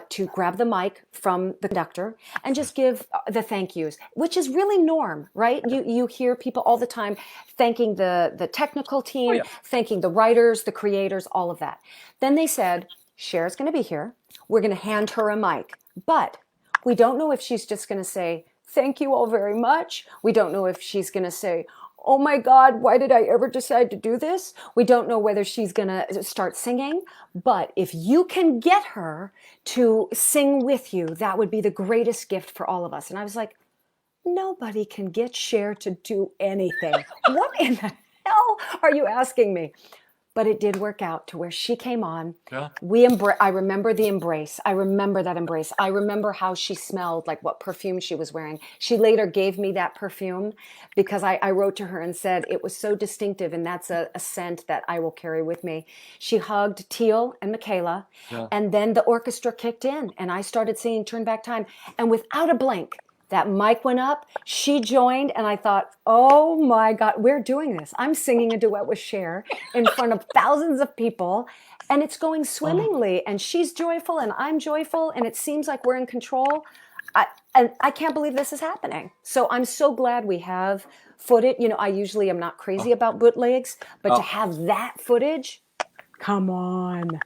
to grab the mic from the conductor and just give the thank yous, which is really norm, right? You hear people all the time thanking the technical team, thanking the writers, the creators, all of that. Then they said, Cher's going to be here. We're going to hand her a mic, but we don't know if she's just going to say, thank you all very much. We don't know if she's going to say, oh my God, why did I ever decide to do this? We don't know whether she's going to start singing, but if you can get her to sing with you, that would be the greatest gift for all of us. And I was like, nobody can get Cher to do anything. What in the hell are you asking me? But it did work out to where she came on. Yeah. I remember the embrace. I remember that embrace. I remember how she smelled, like what perfume she was wearing. She later gave me that perfume because I wrote to her and said it was so distinctive, and that's a scent that I will carry with me. She hugged Teal and Michaela, and then the orchestra kicked in, and I started singing Turn Back Time. And without a blink, that mic went up, she joined, and I thought, oh my God, we're doing this. I'm singing a duet with Cher in front of thousands of people, and it's going swimmingly, and she's joyful, and I'm joyful, and it seems like we're in control. I can't believe this is happening. So I'm so glad we have footage. I usually am not crazy about bootlegs, but to have that footage, come on.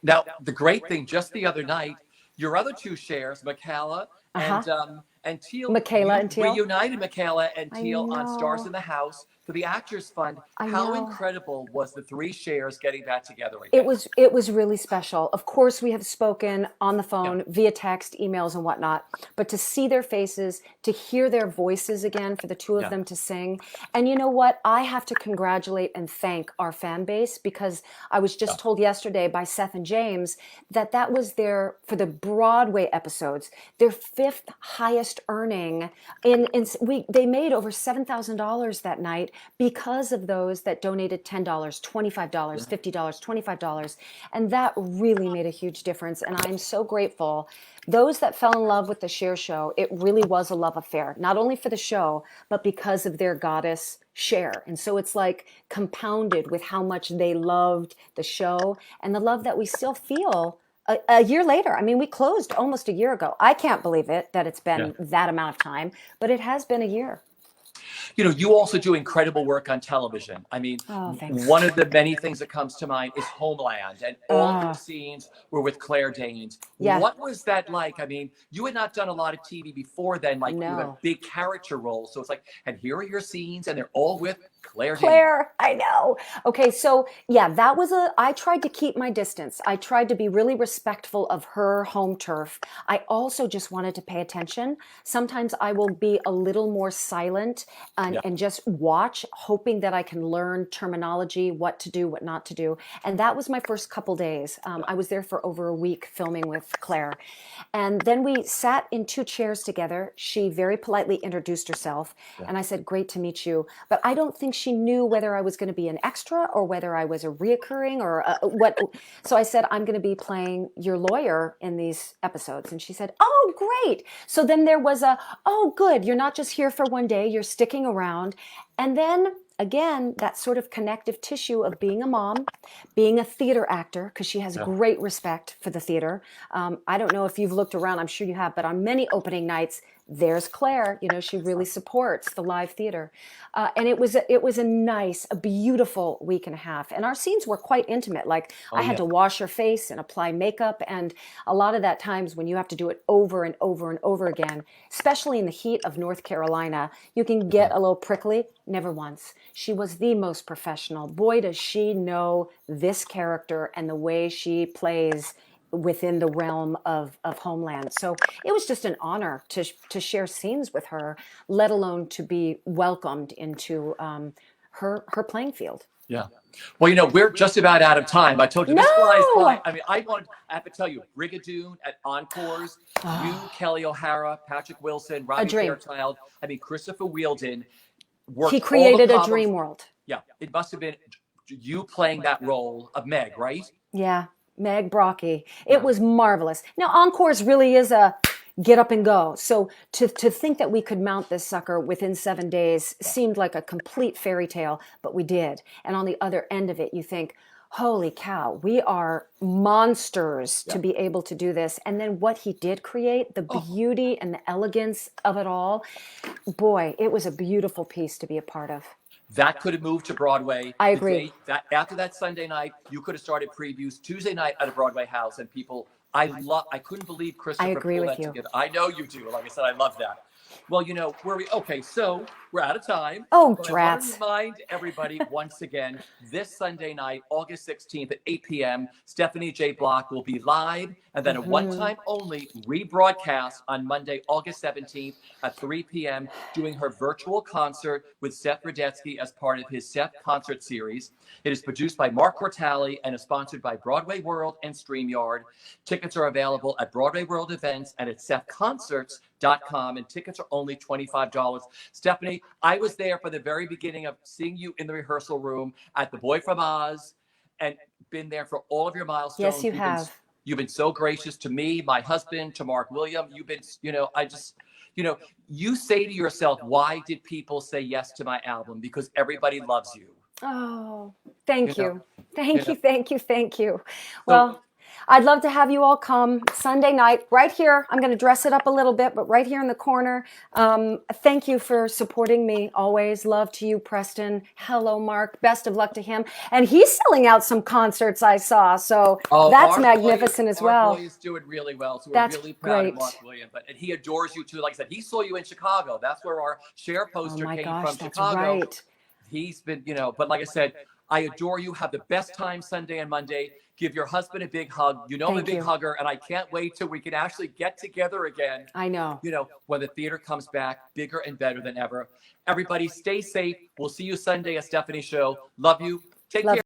Now, the great thing, just the other night, your other two Chers, Michaela and Teal, Michaela and Teal reunited Michaela and Teal on know. Stars in the House for the Actors Fund. How incredible was the three Chers getting back together again? It was really special. Of course, we have spoken on the phone, via text, emails, and whatnot. But to see their faces, to hear their voices again, for the two of them to sing, and you know what? I have to congratulate and thank our fan base, because I was just told yesterday by Seth and James that was for the Broadway episodes, their fifth highest earning. They made over $7,000 that night because of those that donated $10, $25, $50, $25. And that really made a huge difference. And I'm so grateful. Those that fell in love with the Cher show, it really was a love affair, not only for the show, but because of their goddess, Cher. And so it's like compounded with how much they loved the show and the love that we still feel a year later. I mean, we closed almost a year ago. I can't believe it that it's been that amount of time, but it has been a year. You also do incredible work on television. I mean, one of the many things that comes to mind is Homeland, and all of your scenes were with Claire Danes. Yeah. What was that like? I mean, you had not done a lot of TV before then, like with a big character role. So it's like, and here are your scenes, and they're all with Claire Danes. I know. Okay, so I tried to keep my distance. I tried to be really respectful of her home turf. I also just wanted to pay attention. Sometimes I will be a little more silent and, Yeah. and just watch, hoping that I can learn terminology, what to do, what not to do. And that was my first couple days. I was there for over a week filming with Claire. And then we sat in 2 chairs together. She very politely introduced herself. And I said, great to meet you. But I don't think she knew whether I was going to be an extra or whether I was a reoccurring or what. So I said, I'm going to be playing your lawyer in these episodes. And she said, oh, great. So then there was oh, good. You're not just here for one day. You're sticking around. And then again, that sort of connective tissue of being a mom, being a theater actor, because she has great respect for the theater. I don't know if you've looked around, I'm sure you have, but on many opening nights, there's Claire. You know, she really supports the live theater. And it was a nice, a beautiful week and a half. And our scenes were quite intimate. Like I had to wash her face and apply makeup. And a lot of that times when you have to do it over and over and over again, especially in the heat of North Carolina, you can get a little prickly. Never once. She was the most professional. Boy, does she know this character and the way she plays within the realm of Homeland. So it was just an honor to share scenes with her, let alone to be welcomed into her playing field. Yeah. Well, you know, we're just about out of time. I told you this flies by. I mean, I have to tell you, Brigadoon at Encores, you, Kelly O'Hara, Patrick Wilson, Robbie Fairchild, I mean, Christopher Wheeldon. He created a dream world. Yeah. It must have been you playing that role of Meg, right? Yeah. Meg Brocky. It was marvelous. Now, Encores really is a get up and go. So to think that we could mount this sucker within 7 days seemed like a complete fairy tale, but we did. And on the other end of it, you think, holy cow, we are monsters to be able to do this. And then what he did create, the beauty and the elegance of it all, boy, it was a beautiful piece to be a part of. That could have moved to Broadway. I agree. After that Sunday night, you could have started previews Tuesday night at a Broadway house, and people, I couldn't believe Christopher. I agree with you. Together. I know you do. Like I said, I love that. Well, you know, so we're out of time. Oh, but drats. I want to remind everybody once again, this Sunday night, August 16th at 8 p.m., Stephanie J. Block will be live, and then a one-time only rebroadcast on Monday, August 17th at 3 p.m., doing her virtual concert with Seth Rudetsky as part of his Seth concert series. It is produced by Mark Cortali and is sponsored by Broadway World and StreamYard. Tickets are available at Broadway World Events and at SethConcerts.com, and tickets are only $25. Stephanie, I was there for the very beginning of seeing you in the rehearsal room at The Boy from Oz, and been there for all of your milestones. Yes, you have. You've been so gracious to me, my husband, to Mark William. You've been, you know, you say to yourself, why did people say yes to my album? Because everybody loves you. Oh, thank you. Thank you. Well, I'd love to have you all come Sunday night right here. I'm going to dress it up a little bit, but right here in the corner. Thank you for supporting me always. Love to you, Preston. Hello, Mark. Best of luck to him. And he's selling out some concerts I saw. So that's magnificent as well. Our boy is doing really well. So we're really proud of Mark William. And he adores you too. Like I said, he saw you in Chicago. That's where our Cher poster came from, Chicago. Right. He's been, but like I said, I adore you. Have the best time Sunday and Monday. Give your husband a big hug. You know I'm a big hugger, and I can't wait till we can actually get together again. I know. When the theater comes back bigger and better than ever. Everybody stay safe. We'll see you Sunday at Stephanie's show. Love you. Take care.